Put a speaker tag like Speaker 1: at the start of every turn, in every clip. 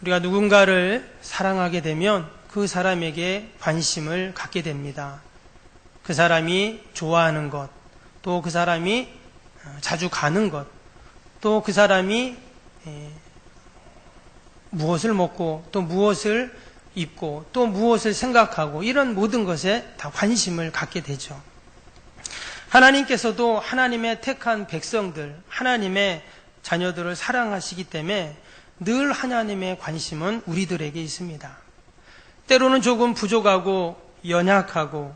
Speaker 1: 우리가 누군가를 사랑하게 되면 그 사람에게 관심을 갖게 됩니다. 그 사람이 좋아하는 것, 또 그 사람이 자주 가는 것, 또 그 사람이 무엇을 먹고 또 무엇을 입고 또 무엇을 생각하고 이런 모든 것에 다 관심을 갖게 되죠. 하나님께서도 하나님의 택한 백성들, 하나님의 자녀들을 사랑하시기 때문에 늘 하나님의 관심은 우리들에게 있습니다. 때로는 조금 부족하고 연약하고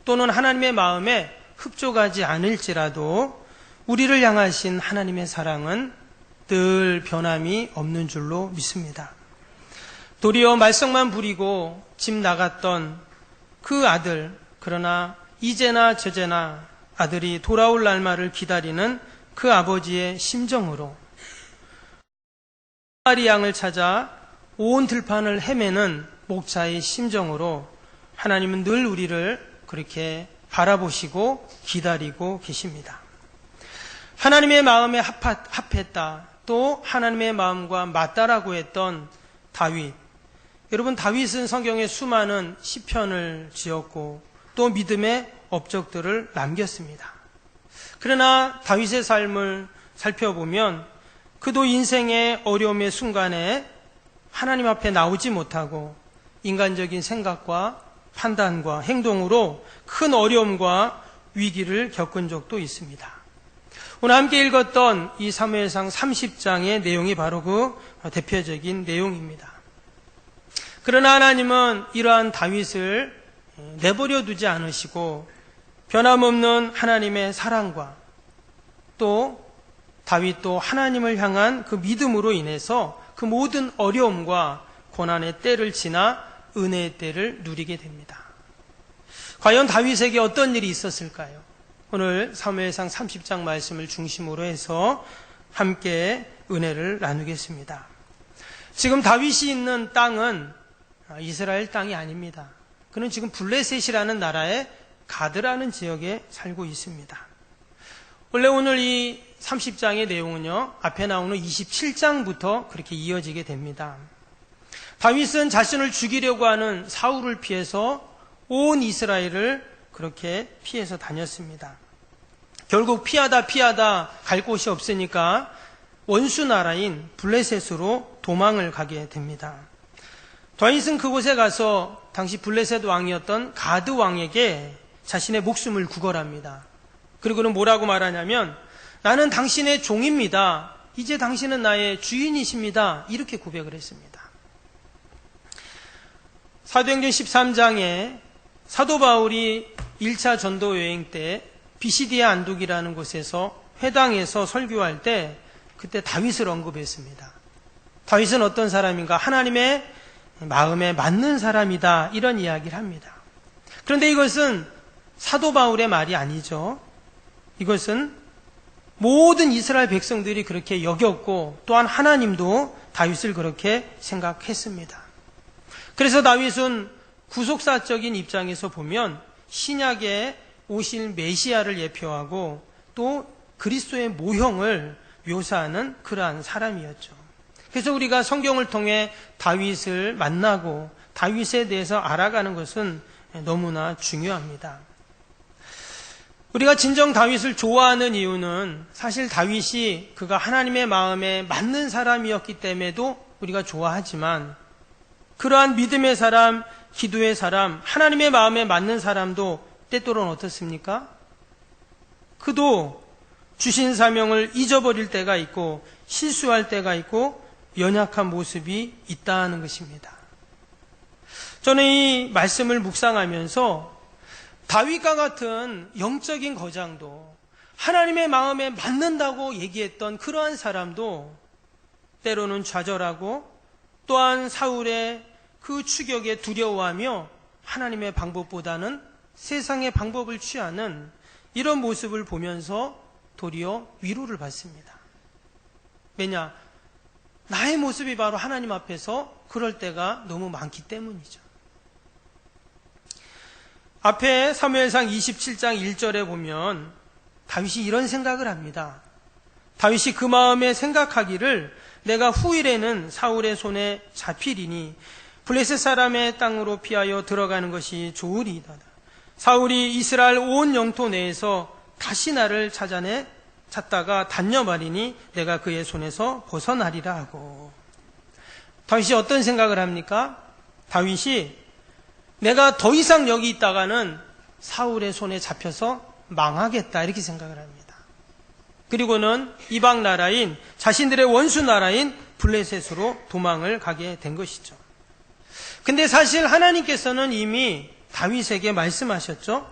Speaker 1: 또는 하나님의 마음에 흡족하지 않을지라도 우리를 향하신 하나님의 사랑은 늘 변함이 없는 줄로 믿습니다. 도리어 말썽만 부리고 집 나갔던 그 아들, 그러나 이제나 저제나 아들이 돌아올 날만을 기다리는 그 아버지의 심정으로 마리 양을 찾아 온 들판을 헤매는 목자의 심정으로 하나님은 늘 우리를 그렇게 바라보시고 기다리고 계십니다. 하나님의 마음에 합했다. 또 하나님의 마음과 맞다라고 했던 다윗. 여러분, 다윗은 성경에 수많은 시편을 지었고 또 믿음의 업적들을 남겼습니다. 그러나 다윗의 삶을 살펴보면 그도 인생의 어려움의 순간에 하나님 앞에 나오지 못하고 인간적인 생각과 판단과 행동으로 큰 어려움과 위기를 겪은 적도 있습니다. 오늘 함께 읽었던 이 사무엘상 30장의 내용이 바로 그 대표적인 내용입니다. 그러나 하나님은 이러한 다윗을 내버려 두지 않으시고 변함없는 하나님의 사랑과 또 다윗도 하나님을 향한 그 믿음으로 인해서 그 모든 어려움과 고난의 때를 지나 은혜의 때를 누리게 됩니다. 과연 다윗에게 어떤 일이 있었을까요? 오늘 사무엘상 30장 말씀을 중심으로 해서 함께 은혜를 나누겠습니다. 지금 다윗이 있는 땅은 이스라엘 땅이 아닙니다. 그는 지금 블레셋이라는 나라의 가드라는 지역에 살고 있습니다. 원래 오늘 이 30장의 내용은요, 앞에 나오는 27장부터 그렇게 이어지게 됩니다. 다윗은 자신을 죽이려고 하는 사울을 피해서 온 이스라엘을 그렇게 피해서 다녔습니다. 결국 피하다 갈 곳이 없으니까 원수 나라인 블레셋으로 도망을 가게 됩니다. 다윗은 그곳에 가서 당시 블레셋 왕이었던 가드 왕에게 자신의 목숨을 구걸합니다. 그리고는 뭐라고 말하냐면, 나는 당신의 종입니다. 이제 당신은 나의 주인이십니다. 이렇게 고백을 했습니다. 사도행전 13장에 사도 바울이 1차 전도 여행 때 비시디아 안독이라는 곳에서 회당에서 설교할 때 그때 다윗을 언급했습니다. 다윗은 어떤 사람인가? 하나님의 마음에 맞는 사람이다. 이런 이야기를 합니다. 그런데 이것은 사도 바울의 말이 아니죠. 이것은 모든 이스라엘 백성들이 그렇게 여겼고 또한 하나님도 다윗을 그렇게 생각했습니다. 그래서 다윗은 구속사적인 입장에서 보면 신약에 오실 메시아를 예표하고 또 그리스도의 모형을 묘사하는 그러한 사람이었죠. 그래서 우리가 성경을 통해 다윗을 만나고 다윗에 대해서 알아가는 것은 너무나 중요합니다. 우리가 진정 다윗을 좋아하는 이유는 사실 다윗이 그가 하나님의 마음에 맞는 사람이었기 때문에도 우리가 좋아하지만, 그러한 믿음의 사람, 기도의 사람, 하나님의 마음에 맞는 사람도 때때로는 어떻습니까? 그도 주신 사명을 잊어버릴 때가 있고 실수할 때가 있고 연약한 모습이 있다는 것입니다. 저는 이 말씀을 묵상하면서 다윗과 같은 영적인 거장도, 하나님의 마음에 맞는다고 얘기했던 그러한 사람도 때로는 좌절하고 또한 사울의 그 추격에 두려워하며 하나님의 방법보다는 세상의 방법을 취하는 이런 모습을 보면서 도리어 위로를 받습니다. 왜냐? 나의 모습이 바로 하나님 앞에서 그럴 때가 너무 많기 때문이죠. 앞에 사무엘상 27장 1절에 보면 다윗이 이런 생각을 합니다. 다윗이 그 마음에 생각하기를 내가 후일에는 사울의 손에 잡히리니 블레셋 사람의 땅으로 피하여 들어가는 것이 좋으리이다. 사울이 이스라엘 온 영토 내에서 다시 나를 찾다가 단념하리니 내가 그의 손에서 벗어나리라 하고. 다윗이 어떤 생각을 합니까? 다윗이 내가 더 이상 여기 있다가는 사울의 손에 잡혀서 망하겠다 이렇게 생각을 합니다. 그리고는 이방 나라인 자신들의 원수 나라인 블레셋으로 도망을 가게 된 것이죠. 근데 사실 하나님께서는 이미 다윗에게 말씀하셨죠.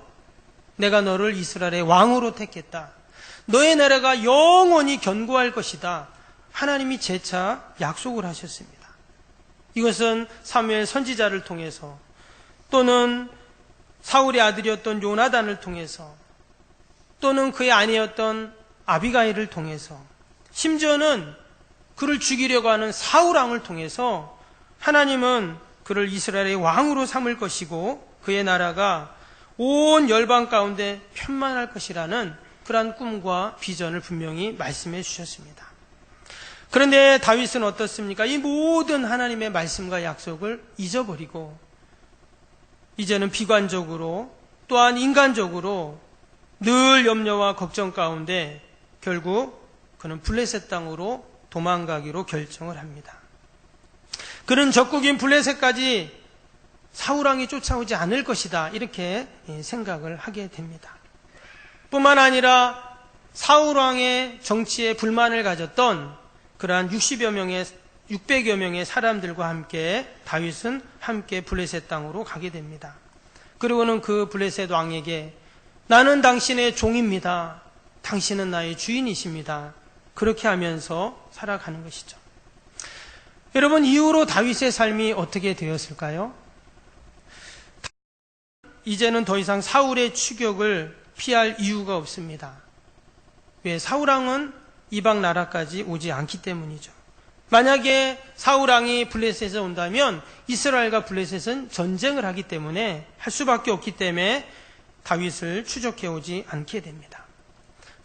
Speaker 1: 내가 너를 이스라엘의 왕으로 택했다. 너의 나라가 영원히 견고할 것이다. 하나님이 재차 약속을 하셨습니다. 이것은 사무엘 선지자를 통해서 또는 사울의 아들이었던 요나단을 통해서 또는 그의 아내였던 아비가일을 통해서 심지어는 그를 죽이려고 하는 사울 왕을 통해서 하나님은 그를 이스라엘의 왕으로 삼을 것이고 그의 나라가 온 열방 가운데 편만할 것이라는 그러한 꿈과 비전을 분명히 말씀해 주셨습니다. 그런데 다윗은 어떻습니까? 이 모든 하나님의 말씀과 약속을 잊어버리고 이제는 비관적으로 또한 인간적으로 늘 염려와 걱정 가운데 결국 그는 블레셋 땅으로 도망가기로 결정을 합니다. 그는 적국인 블레셋까지 사울왕이 쫓아오지 않을 것이다 이렇게 생각을 하게 됩니다. 뿐만 아니라 사울왕의 정치에 불만을 가졌던 그러한 600여 명의 사람들과 함께 다윗은 함께 블레셋 땅으로 가게 됩니다. 그리고는 그 블레셋 왕에게 나는 당신의 종입니다. 당신은 나의 주인이십니다. 그렇게 하면서 살아가는 것이죠. 여러분, 이후로 다윗의 삶이 어떻게 되었을까요? 이제는 더 이상 사울의 추격을 피할 이유가 없습니다. 왜? 사울왕은 이방 나라까지 오지 않기 때문이죠. 만약에 사울왕이 블레셋에 온다면 이스라엘과 블레셋은 전쟁을 하기 때문에 할 수밖에 없기 때문에 다윗을 추적해 오지 않게 됩니다.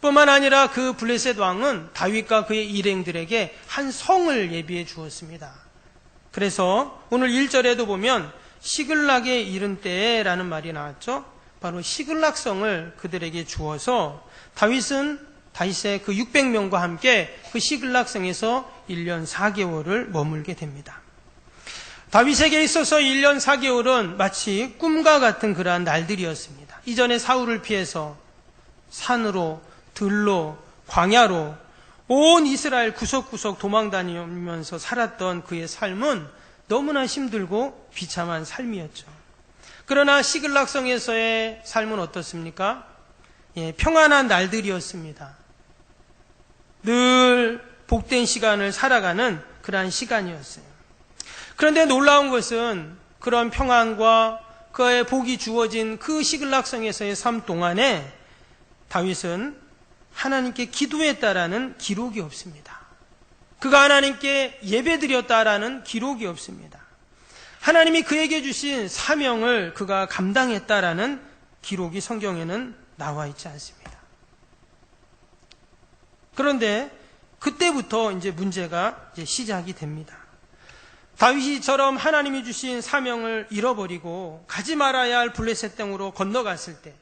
Speaker 1: 뿐만 아니라 그 블레셋 왕은 다윗과 그의 일행들에게 한 성을 예비해 주었습니다. 그래서 오늘 1절에도 보면 시글락에 이른 때라는 말이 나왔죠. 바로 시글락성을 그들에게 주어서 다윗의 그 600명과 함께 그 시글락성에서 1년 4개월을 머물게 됩니다. 다윗에게 있어서 1년 4개월은 마치 꿈과 같은 그러한 날들이었습니다. 이전에 사울을 피해서 산으로, 들로, 광야로 온 이스라엘 구석구석 도망다니면서 살았던 그의 삶은 너무나 힘들고 비참한 삶이었죠. 그러나 시글락성에서의 삶은 어떻습니까? 평안한 날들이었습니다. 늘 복된 시간을 살아가는 그러한 시간이었어요. 그런데 놀라운 것은 그런 평안과 그의 복이 주어진 그 시글락성에서의 삶 동안에 다윗은 하나님께 기도했다라는 기록이 없습니다. 그가 하나님께 예배드렸다라는 기록이 없습니다. 하나님이 그에게 주신 사명을 그가 감당했다라는 기록이 성경에는 나와 있지 않습니다. 그런데 그때부터 이제 문제가 시작이 됩니다. 다윗이처럼 하나님이 주신 사명을 잃어버리고 가지 말아야 할 블레셋 땅으로 건너갔을 때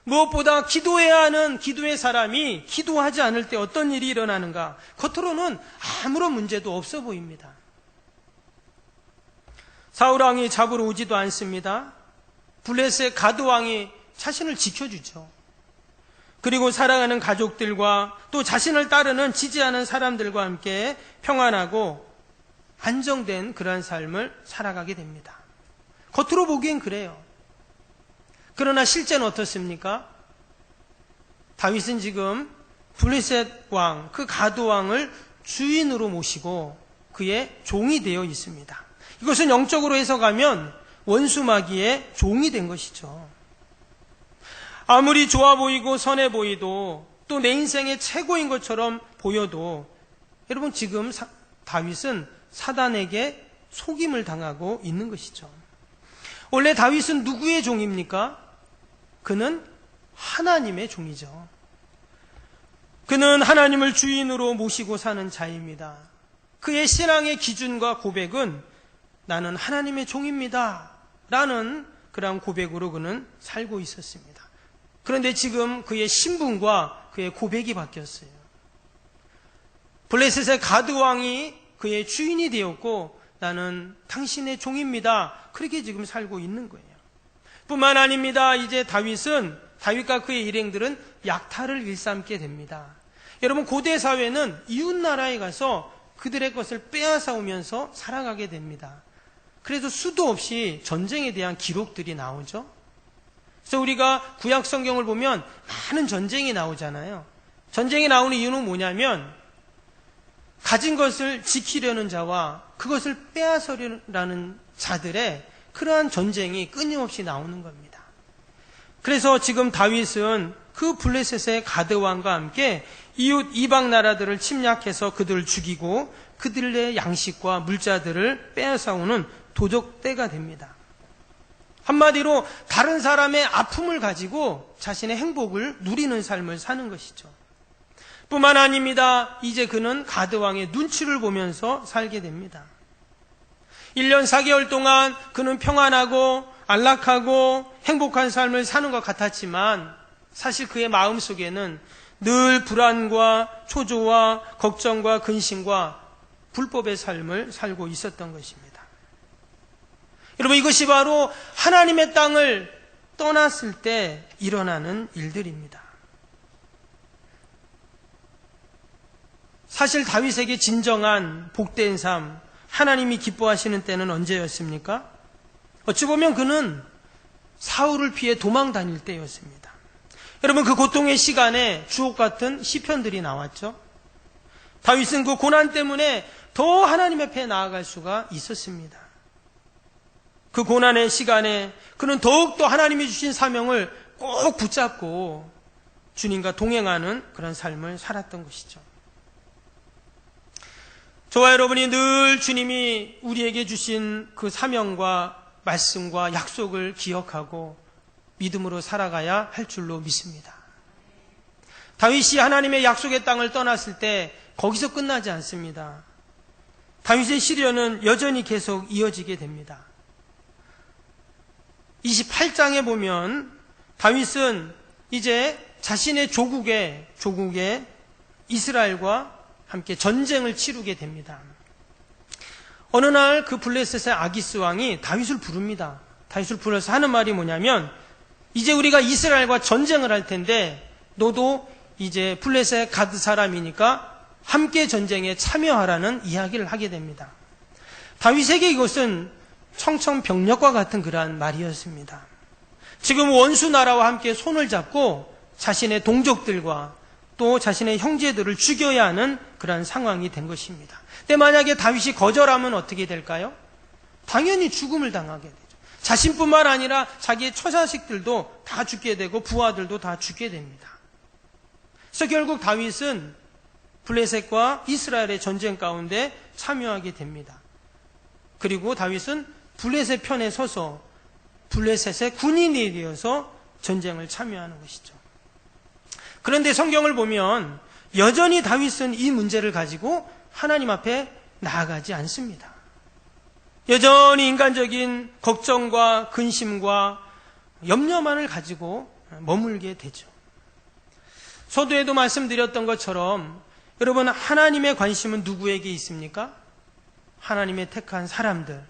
Speaker 1: 무엇보다 기도해야 하는 기도의 사람이 기도하지 않을 때 어떤 일이 일어나는가? 겉으로는 아무런 문제도 없어 보입니다. 사울왕이 잡으러 오지도 않습니다. 블레셋 가드왕이 자신을 지켜주죠. 그리고 사랑하는 가족들과 또 자신을 따르는 지지하는 사람들과 함께 평안하고 안정된 그러한 삶을 살아가게 됩니다. 겉으로 보기엔 그래요. 그러나 실제는 어떻습니까? 다윗은 지금 블레셋 왕, 그 가드왕을 주인으로 모시고 그의 종이 되어 있습니다. 이것은 영적으로 해석하면 원수마귀의 종이 된 것이죠. 아무리 좋아 보이고 선해 보이도 또 내 인생의 최고인 것처럼 보여도 여러분 지금 다윗은 사단에게 속임을 당하고 있는 것이죠. 원래 다윗은 누구의 종입니까? 그는 하나님의 종이죠. 그는 하나님을 주인으로 모시고 사는 자입니다. 그의 신앙의 기준과 고백은 나는 하나님의 종입니다 라는 그러한 고백으로 그는 살고 있었습니다. 그런데 지금 그의 신분과 그의 고백이 바뀌었어요. 블레셋의 가드 왕이 그의 주인이 되었고 나는 당신의 종입니다. 그렇게 지금 살고 있는 거예요. 뿐만 아닙니다. 이제 다윗과 그의 일행들은 약탈을 일삼게 됩니다. 여러분, 고대 사회는 이웃 나라에 가서 그들의 것을 빼앗아오면서 살아가게 됩니다. 그래서 수도 없이 전쟁에 대한 기록들이 나오죠. 그래서 우리가 구약 성경을 보면 많은 전쟁이 나오잖아요. 전쟁이 나오는 이유는 뭐냐면 가진 것을 지키려는 자와 그것을 빼앗으려는 자들의 그러한 전쟁이 끊임없이 나오는 겁니다. 그래서 지금 다윗은 그 블레셋의 가드 왕과 함께 이웃 이방 나라들을 침략해서 그들을 죽이고 그들의 양식과 물자들을 빼앗아오는 도적대가 됩니다. 한마디로 다른 사람의 아픔을 가지고 자신의 행복을 누리는 삶을 사는 것이죠. 뿐만 아닙니다. 이제 그는 가드 왕의 눈치를 보면서 살게 됩니다. 1년 4개월 동안 그는 평안하고 안락하고 행복한 삶을 사는 것 같았지만 사실 그의 마음속에는 늘 불안과 초조와 걱정과 근심과 불법의 삶을 살고 있었던 것입니다. 여러분, 이것이 바로 하나님의 땅을 떠났을 때 일어나는 일들입니다. 사실 다윗에게 진정한 복된 삶, 하나님이 기뻐하시는 때는 언제였습니까? 어찌 보면 그는 사울을 피해 도망 다닐 때였습니다. 여러분, 그 고통의 시간에 주옥 같은 시편들이 나왔죠. 다윗은 그 고난 때문에 더 하나님 앞에 나아갈 수가 있었습니다. 그 고난의 시간에 그는 더욱더 하나님이 주신 사명을 꼭 붙잡고 주님과 동행하는 그런 삶을 살았던 것이죠. 저와 여러분이 늘 주님이 우리에게 주신 그 사명과 말씀과 약속을 기억하고 믿음으로 살아가야 할 줄로 믿습니다. 다윗이 하나님의 약속의 땅을 떠났을 때 거기서 끝나지 않습니다. 다윗의 시련은 여전히 계속 이어지게 됩니다. 28장에 보면 다윗은 이제 자신의 조국의 이스라엘과 함께 전쟁을 치르게 됩니다. 어느 날 그 블레셋의 아기스 왕이 다윗을 부릅니다. 다윗을 불러서 하는 말이 뭐냐면 이제 우리가 이스라엘과 전쟁을 할 텐데 너도 이제 블레셋 가드 사람이니까 함께 전쟁에 참여하라는 이야기를 하게 됩니다. 다윗에게 이것은 청천벽력과 같은 그러한 말이었습니다. 지금 원수 나라와 함께 손을 잡고 자신의 동족들과 또 자신의 형제들을 죽여야 하는 그러한 상황이 된 것입니다. 근데 만약에 다윗이 거절하면 어떻게 될까요? 당연히 죽음을 당하게 되죠. 자신뿐만 아니라 자기의 처자식들도 다 죽게 되고 부하들도 다 죽게 됩니다. 그래서 결국 다윗은 블레셋과 이스라엘의 전쟁 가운데 참여하게 됩니다. 그리고 다윗은 블레셋 편에 서서 블레셋의 군인이 되어서 전쟁을 참여하는 것이죠. 그런데 성경을 보면 여전히 다윗은 이 문제를 가지고 하나님 앞에 나아가지 않습니다. 여전히 인간적인 걱정과 근심과 염려만을 가지고 머물게 되죠. 서두에도 말씀드렸던 것처럼 여러분, 하나님의 관심은 누구에게 있습니까? 하나님의 택한 사람들,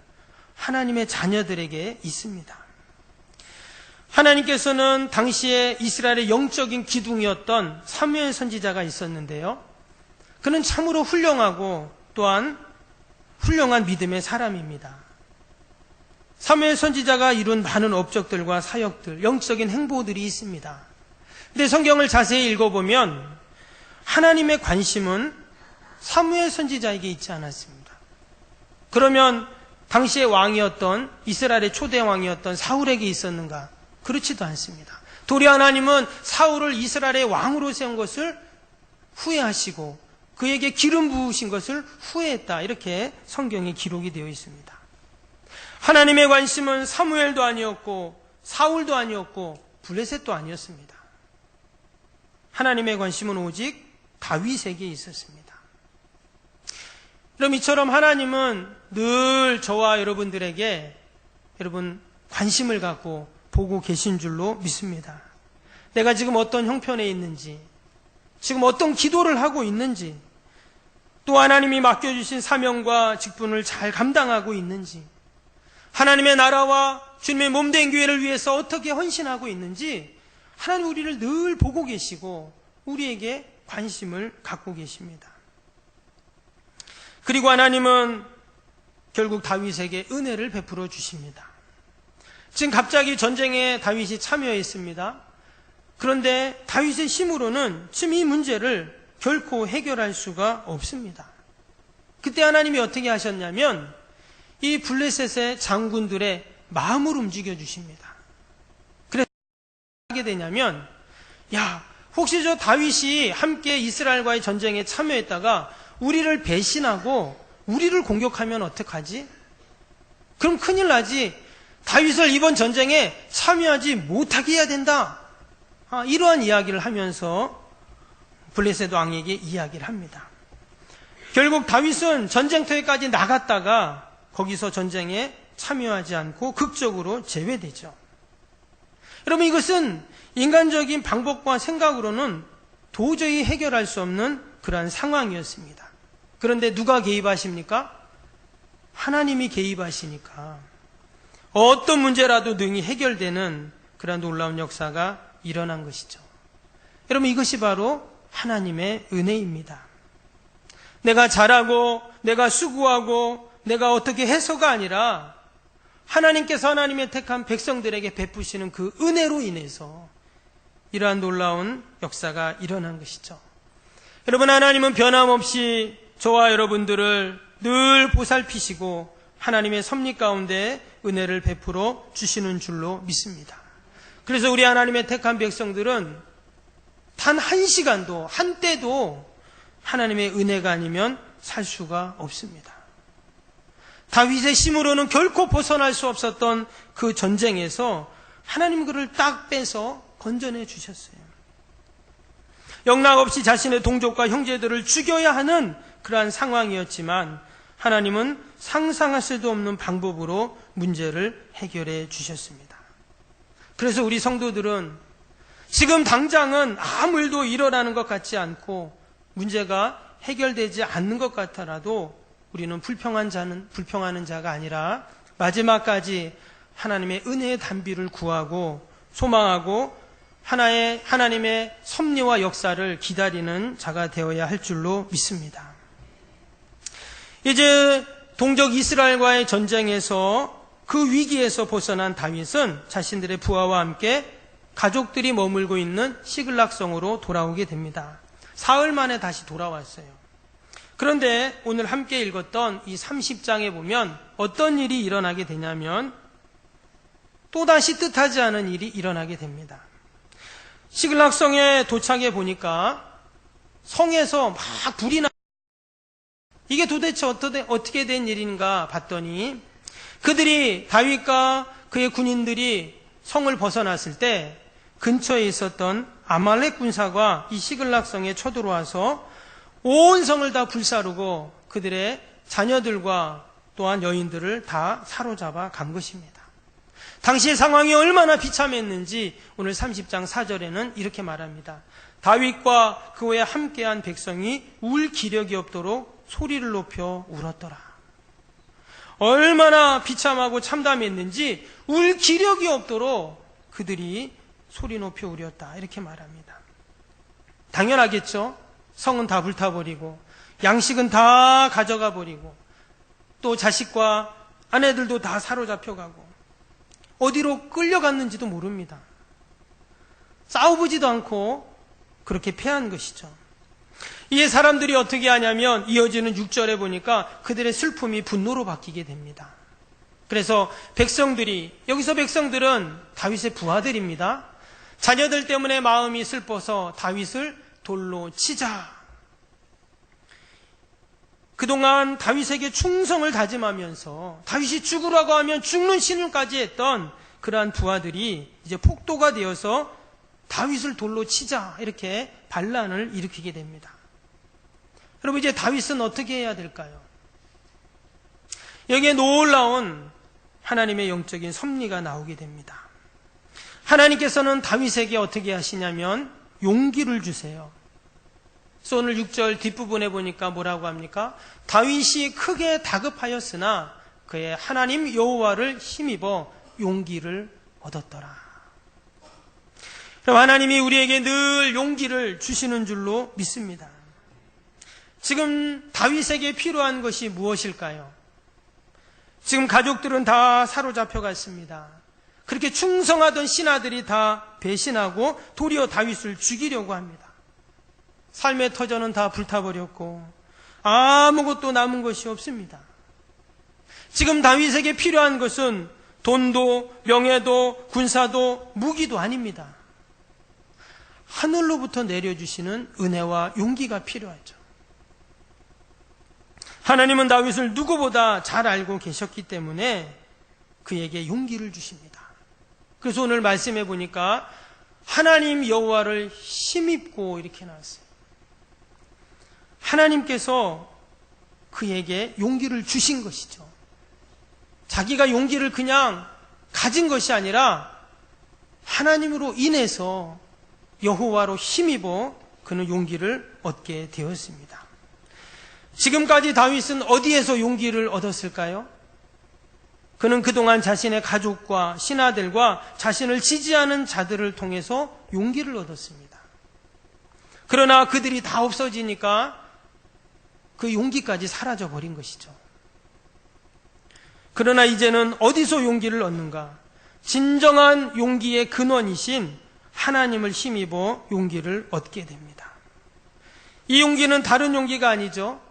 Speaker 1: 하나님의 자녀들에게 있습니다. 하나님께서는 당시에 이스라엘의 영적인 기둥이었던 사무엘 선지자가 있었는데요. 그는 참으로 훌륭하고 또한 훌륭한 믿음의 사람입니다. 사무엘 선지자가 이룬 많은 업적들과 사역들, 영적인 행보들이 있습니다. 근데 성경을 자세히 읽어보면 하나님의 관심은 사무엘 선지자에게 있지 않았습니다. 그러면 당시의 왕이었던 이스라엘의 초대 왕이었던 사울에게 있었는가? 그렇지도 않습니다. 도리어 하나님은 사울을 이스라엘의 왕으로 세운 것을 후회하시고 그에게 기름 부으신 것을 후회했다. 이렇게 성경에 기록이 되어 있습니다. 하나님의 관심은 사무엘도 아니었고 사울도 아니었고 블레셋도 아니었습니다. 하나님의 관심은 오직 다윗에게 있었습니다. 그럼 이처럼 하나님은 늘 저와 여러분들에게 여러분 관심을 갖고 보고 계신 줄로 믿습니다. 내가 지금 어떤 형편에 있는지, 지금 어떤 기도를 하고 있는지, 또 하나님이 맡겨주신 사명과 직분을 잘 감당하고 있는지, 하나님의 나라와 주님의 몸된 교회를 위해서 어떻게 헌신하고 있는지 하나님 우리를 늘 보고 계시고 우리에게 관심을 갖고 계십니다. 그리고 하나님은 결국 다윗에게 은혜를 베풀어 주십니다. 지금 갑자기 전쟁에 다윗이 참여했습니다. 그런데 다윗의 힘으로는 지금 이 문제를 결코 해결할 수가 없습니다. 그때 하나님이 어떻게 하셨냐면 이 블레셋의 장군들의 마음을 움직여 주십니다. 그래서 하게 되냐면 혹시 저 다윗이 함께 이스라엘과의 전쟁에 참여했다가 우리를 배신하고 우리를 공격하면 어떡하지? 그럼 큰일 나지. 다윗을 이번 전쟁에 참여하지 못하게 해야 된다. 이러한 이야기를 하면서 블레셋 왕에게 이야기를 합니다. 결국 다윗은 전쟁터에까지 나갔다가 거기서 전쟁에 참여하지 않고 극적으로 제외되죠. 여러분, 이것은 인간적인 방법과 생각으로는 도저히 해결할 수 없는 그러한 상황이었습니다. 그런데 누가 개입하십니까? 하나님이 개입하시니까 어떤 문제라도 능히 해결되는 그러한 놀라운 역사가 일어난 것이죠. 여러분, 이것이 바로 하나님의 은혜입니다. 내가 잘하고 내가 수고하고 내가 어떻게 해서가 아니라 하나님께서 하나님의 택한 백성들에게 베푸시는 그 은혜로 인해서 이러한 놀라운 역사가 일어난 것이죠. 여러분, 하나님은 변함없이 저와 여러분들을 늘 보살피시고 하나님의 섭리 가운데 은혜를 베풀어 주시는 줄로 믿습니다. 그래서 우리 하나님의 택한 백성들은 단 한 시간도 한때도 하나님의 은혜가 아니면 살 수가 없습니다. 다윗의 힘으로는 결코 벗어날 수 없었던 그 전쟁에서 하나님 그를 딱 빼서 건져내 주셨어요. 영락없이 자신의 동족과 형제들을 죽여야 하는 그러한 상황이었지만 하나님은 상상할 수도 없는 방법으로 문제를 해결해 주셨습니다. 그래서 우리 성도들은 지금 당장은 아무 일도 일어나는 것 같지 않고 문제가 해결되지 않는 것 같더라도 우리는 불평하는 자가 아니라 마지막까지 하나님의 은혜의 단비를 구하고 소망하고 하나님의 섭리와 역사를 기다리는 자가 되어야 할 줄로 믿습니다. 이제 동족 이스라엘과의 전쟁에서 그 위기에서 벗어난 다윗은 자신들의 부하와 함께 가족들이 머물고 있는 시글락성으로 돌아오게 됩니다. 사흘 만에 다시 돌아왔어요. 그런데 오늘 함께 읽었던 이 30장에 보면 어떤 일이 일어나게 되냐면 또다시 뜻하지 않은 일이 일어나게 됩니다. 시글락성에 도착해 보니까 성에서 막 불이 나. 이게 도대체 어떻게 된 일인가 봤더니 그들이 다윗과 그의 군인들이 성을 벗어났을 때 근처에 있었던 아말렉 군사가 이 시글락성에 쳐들어와서 온 성을 다 불사르고 그들의 자녀들과 또한 여인들을 다 사로잡아 간 것입니다. 당시의 상황이 얼마나 비참했는지 오늘 30장 4절에는 이렇게 말합니다. 다윗과 그와 함께한 백성이 울 기력이 없도록 소리를 높여 울었더라. 얼마나 비참하고 참담했는지 울 기력이 없도록 그들이 소리 높여 울었다. 이렇게 말합니다. 당연하겠죠. 성은 다 불타버리고 양식은 다 가져가 버리고 또 자식과 아내들도 다 사로잡혀가고 어디로 끌려갔는지도 모릅니다. 싸워보지도 않고 그렇게 패한 것이죠. 이에 사람들이 어떻게 하냐면 이어지는 6절에 보니까 그들의 슬픔이 분노로 바뀌게 됩니다. 그래서 여기서 백성들은 다윗의 부하들입니다. 자녀들 때문에 마음이 슬퍼서 다윗을 돌로 치자. 그동안 다윗에게 충성을 다짐하면서 다윗이 죽으라고 하면 죽는 신음까지 했던 그러한 부하들이 이제 폭도가 되어서 다윗을 돌로 치자 이렇게 반란을 일으키게 됩니다. 여러분, 이제 다윗은 어떻게 해야 될까요? 여기에 놀라운 하나님의 영적인 섭리가 나오게 됩니다. 하나님께서는 다윗에게 어떻게 하시냐면 용기를 주세요. 그래서 오늘 6절 뒷부분에 보니까 뭐라고 합니까? 다윗이 크게 다급하였으나 그의 하나님 여호와를 힘입어 용기를 얻었더라. 그럼 하나님이 우리에게 늘 용기를 주시는 줄로 믿습니다. 지금 다윗에게 필요한 것이 무엇일까요? 지금 가족들은 다 사로잡혀 갔습니다. 그렇게 충성하던 신하들이 다 배신하고 도리어 다윗을 죽이려고 합니다. 삶의 터전은 다 불타버렸고 아무것도 남은 것이 없습니다. 지금 다윗에게 필요한 것은 돈도 명예도 군사도 무기도 아닙니다. 하늘로부터 내려주시는 은혜와 용기가 필요하죠. 하나님은 다윗을 누구보다 잘 알고 계셨기 때문에 그에게 용기를 주십니다. 그래서 오늘 말씀해 보니까 하나님 여호와를 힘입고 이렇게 나왔어요. 하나님께서 그에게 용기를 주신 것이죠. 자기가 용기를 그냥 가진 것이 아니라 하나님으로 인해서 여호와로 힘입어 그는 용기를 얻게 되었습니다. 지금까지 다윗은 어디에서 용기를 얻었을까요? 그는 그동안 자신의 가족과 신하들과 자신을 지지하는 자들을 통해서 용기를 얻었습니다. 그러나 그들이 다 없어지니까 그 용기까지 사라져버린 것이죠. 그러나 이제는 어디서 용기를 얻는가? 진정한 용기의 근원이신 하나님을 힘입어 용기를 얻게 됩니다. 이 용기는 다른 용기가 아니죠.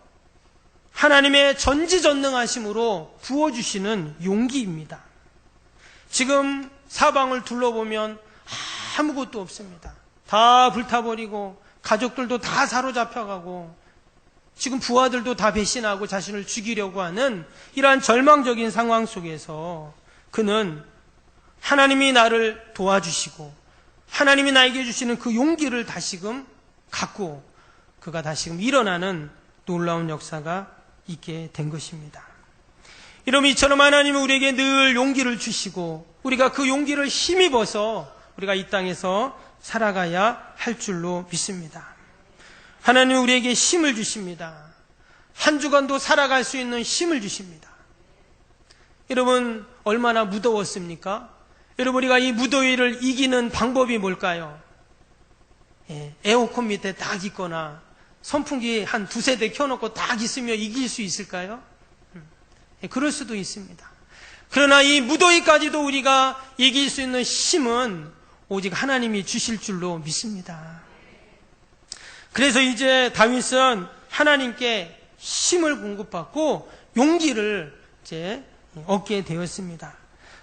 Speaker 1: 하나님의 전지전능하심으로 부어주시는 용기입니다. 지금 사방을 둘러보면 아무것도 없습니다. 다 불타버리고 가족들도 다 사로잡혀가고 지금 부하들도 다 배신하고 자신을 죽이려고 하는 이러한 절망적인 상황 속에서 그는 하나님이 나를 도와주시고 하나님이 나에게 주시는 그 용기를 다시금 갖고 그가 다시금 일어나는 놀라운 역사가 있게 된 것입니다. 이러면 이처럼 하나님은 우리에게 늘 용기를 주시고 우리가 그 용기를 힘입어서 우리가 이 땅에서 살아가야 할 줄로 믿습니다. 하나님은 우리에게 힘을 주십니다. 한 주간도 살아갈 수 있는 힘을 주십니다. 여러분 얼마나 무더웠습니까? 여러분 우리가 이 무더위를 이기는 방법이 뭘까요? 에어컨 밑에 딱 있거나 선풍기 한 두세 대 켜놓고 딱 있으며 이길 수 있을까요? 그럴 수도 있습니다. 그러나 이 무더위까지도 우리가 이길 수 있는 힘은 오직 하나님이 주실 줄로 믿습니다. 그래서 이제 다윗은 하나님께 힘을 공급받고 용기를 이제 얻게 되었습니다.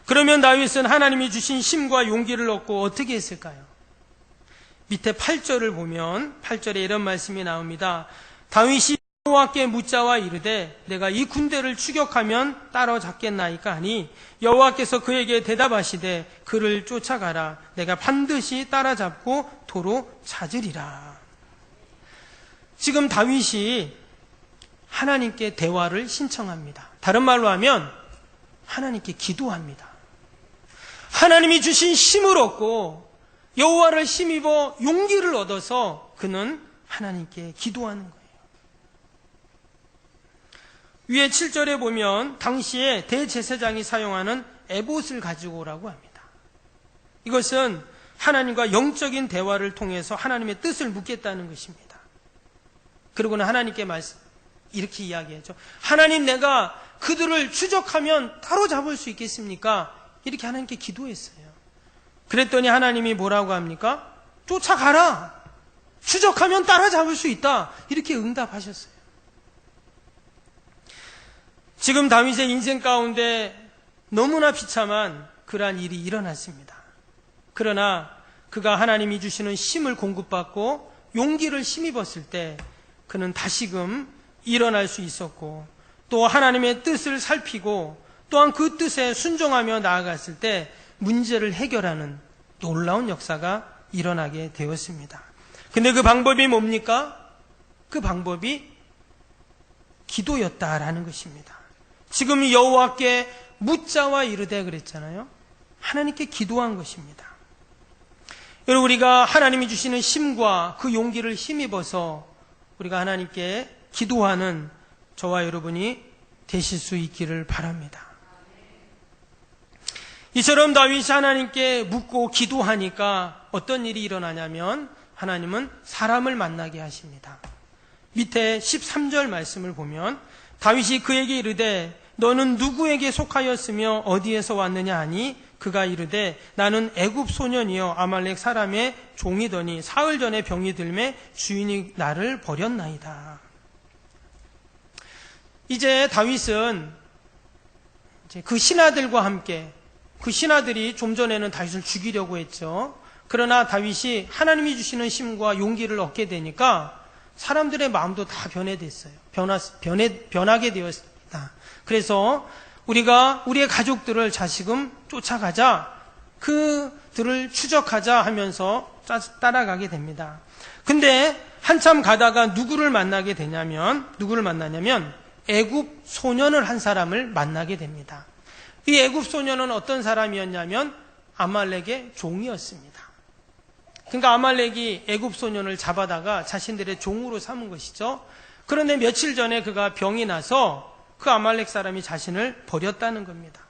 Speaker 1: 그러면 다윗은 하나님이 주신 힘과 용기를 얻고 어떻게 했을까요? 밑에 8절을 보면 8절에 이런 말씀이 나옵니다. 다윗이 여호와께 묻자와 이르되 내가 이 군대를 추격하면 따라잡겠나이까 하니 여호와께서 그에게 대답하시되 그를 쫓아가라. 내가 반드시 따라잡고 도로 찾으리라. 지금 다윗이 하나님께 대화를 신청합니다. 다른 말로 하면 하나님께 기도합니다. 하나님이 주신 힘을 얻고 여호와를 힘입어 용기를 얻어서 그는 하나님께 기도하는 거예요. 위에 7절에 보면 당시에 대제사장이 사용하는 에봇을 가지고 오라고 합니다. 이것은 하나님과 영적인 대화를 통해서 하나님의 뜻을 묻겠다는 것입니다. 그리고는 하나님께 이렇게 이야기하죠. 하나님 내가 그들을 추적하면 따로잡을 수 있겠습니까? 이렇게 하나님께 기도했어요. 그랬더니 하나님이 뭐라고 합니까? 쫓아가라. 추적하면 따라잡을 수 있다. 이렇게 응답하셨어요. 지금 다윗의 인생 가운데 너무나 비참한 그러한 일이 일어났습니다. 그러나 그가 하나님이 주시는 힘을 공급받고 용기를 힘입었을 때 그는 다시금 일어날 수 있었고 또 하나님의 뜻을 살피고 또한 그 뜻에 순종하며 나아갔을 때 문제를 해결하는 놀라운 역사가 일어나게 되었습니다. 근데 그 방법이 뭡니까? 그 방법이 기도였다라는 것입니다. 지금 여호와께 묻자와 이르되 그랬잖아요. 하나님께 기도한 것입니다. 여러분, 우리가 하나님이 주시는 힘과 그 용기를 힘입어서 우리가 하나님께 기도하는 저와 여러분이 되실 수 있기를 바랍니다. 이처럼 다윗이 하나님께 묻고 기도하니까 어떤 일이 일어나냐면 하나님은 사람을 만나게 하십니다. 밑에 13절 말씀을 보면 다윗이 그에게 이르되 너는 누구에게 속하였으며 어디에서 왔느냐 하니 그가 이르되 나는 애굽 소년이요 아말렉 사람의 종이더니 사흘 전에 병이 들매 주인이 나를 버렸나이다. 이제 다윗은 그 신하들과 함께, 그 신하들이 좀 전에는 다윗을 죽이려고 했죠. 그러나 다윗이 하나님이 주시는 힘과 용기를 얻게 되니까 사람들의 마음도 다 변해됐어요. 변하게 되었습니다. 그래서 우리가 우리의 가족들을 다시금 쫓아가자, 그들을 추적하자 하면서 따라가게 됩니다. 근데 한참 가다가 누구를 만나냐면 애굽 소년을 한 사람을 만나게 됩니다. 이 애굽 소년은 어떤 사람이었냐면 아말렉의 종이었습니다. 그러니까 아말렉이 애굽 소년을 잡아다가 자신들의 종으로 삼은 것이죠. 그런데 며칠 전에 그가 병이 나서 그 아말렉 사람이 자신을 버렸다는 겁니다.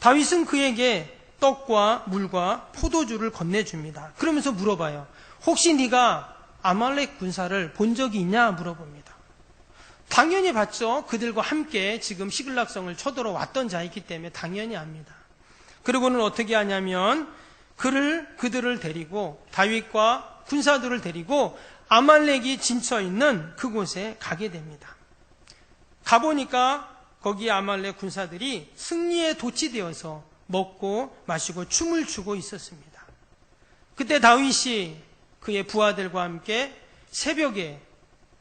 Speaker 1: 다윗은 그에게 떡과 물과 포도주를 건네줍니다. 그러면서 물어봐요. 혹시 네가 아말렉 군사를 본 적이 있냐 물어봅니다. 당연히 봤죠. 그들과 함께 지금 시글락성을 쳐들어 왔던 자이기 때문에 당연히 압니다. 그리고는 어떻게 하냐면 그들을 데리고 다윗과 군사들을 데리고 아말렉이 진쳐 있는 그곳에 가게 됩니다. 가보니까 거기 아말렉 군사들이 승리에 도취되어서 먹고 마시고 춤을 추고 있었습니다. 그때 다윗이 그의 부하들과 함께 새벽에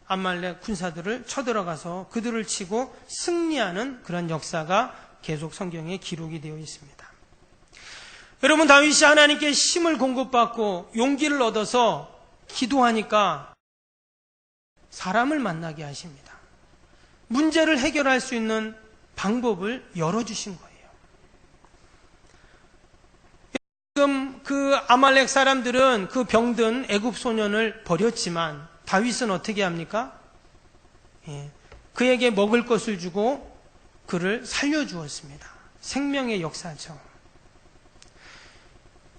Speaker 1: 아말렉 군사들을 쳐들어가서 그들을 치고 승리하는 그런 역사가 계속 성경에 기록이 되어 있습니다. 여러분, 다윗이 하나님께 힘을 공급받고 용기를 얻어서 기도하니까 사람을 만나게 하십니다. 문제를 해결할 수 있는 방법을 열어주신 거예요. 지금 그 아말렉 사람들은 그 병든 애굽 소년을 버렸지만 다윗은 어떻게 합니까? 그에게 먹을 것을 주고 그를 살려주었습니다. 생명의 역사죠.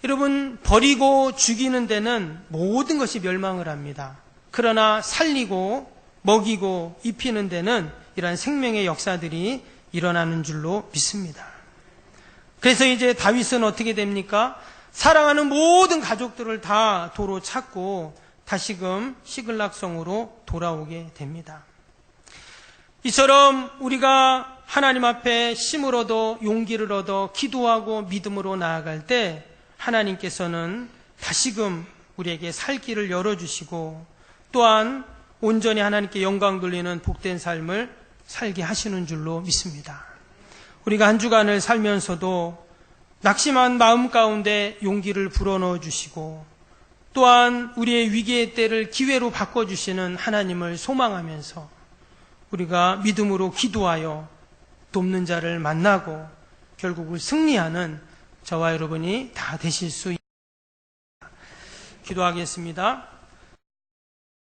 Speaker 1: 여러분, 버리고 죽이는 데는 모든 것이 멸망을 합니다. 그러나 살리고 먹이고 입히는 데는 이러한 생명의 역사들이 일어나는 줄로 믿습니다. 그래서 이제 다윗은 어떻게 됩니까? 사랑하는 모든 가족들을 다 도로 찾고 다시금 시글락성으로 돌아오게 됩니다. 이처럼 우리가 하나님 앞에 힘을 얻어 용기를 얻어 기도하고 믿음으로 나아갈 때 하나님께서는 다시금 우리에게 살 길을 열어주시고 또한 온전히 하나님께 영광 돌리는 복된 삶을 살게 하시는 줄로 믿습니다. 우리가 한 주간을 살면서도 낙심한 마음 가운데 용기를 불어넣어 주시고 또한 우리의 위기의 때를 기회로 바꿔주시는 하나님을 소망하면서 우리가 믿음으로 기도하여 돕는 자를 만나고 결국을 승리하는 저와 여러분이 다 되실 수 있습니다. 기도하겠습니다.